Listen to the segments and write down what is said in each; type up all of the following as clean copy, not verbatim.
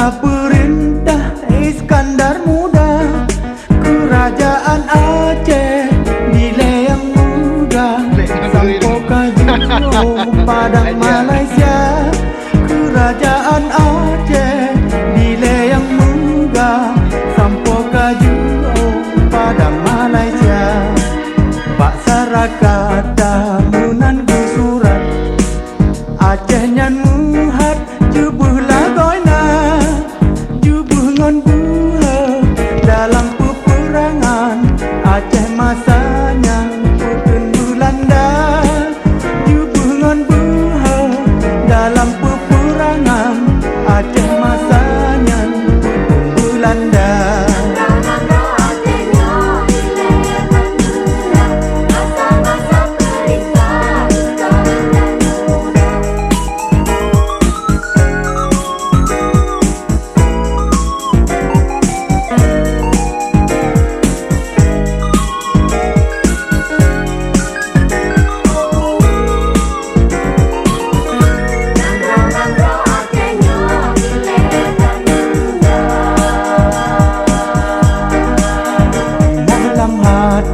Masa perintah Iskandar Muda, Kerajaan Aceh nilai yang muda, sampo kaju Padang Malaysia. Kerajaan Aceh nilai yang muda, sampo kaju Padang Malaysia. Pak Sarakata munan surat Aceh nyan muhat jubuh lagoina, jubuh ngon buha dalam peperangan Aceh masanya putun Belanda. Jubuh ngon buha dalam peperangan Aceh masanya putun Belanda.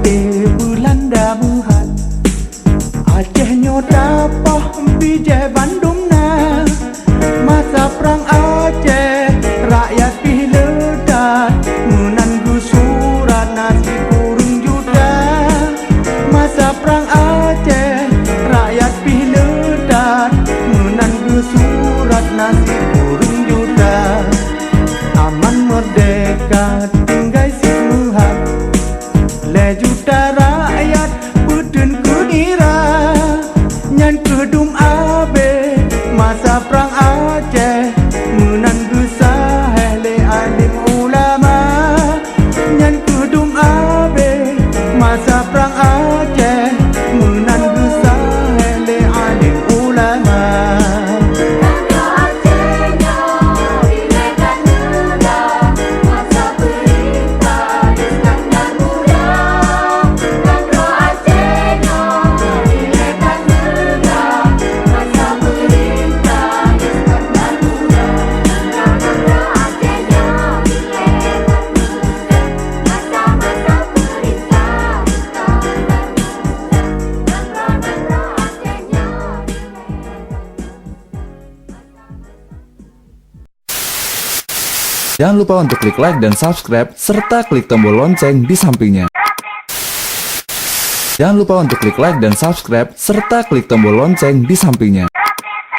Belanda buhat Aceh nyo dapah bijai Bandung na. Masa perang Aceh rakyat piledat, munan gusurat nasi kurung juta. Masa perang Aceh rakyat piledat, munan gusurat nasi kurung juta. Aman merdeka tinggal si muhat, le juta rakyat putun kudira, nyan kedum abe masa perang Aceh, munan gusah le alim ulama. Nyan kedum abe masa perang Aceh, munan gusah le alim ulama. Jangan lupa untuk klik like dan subscribe, serta klik tombol lonceng di sampingnya. Jangan lupa untuk klik like dan subscribe, serta klik tombol lonceng di sampingnya.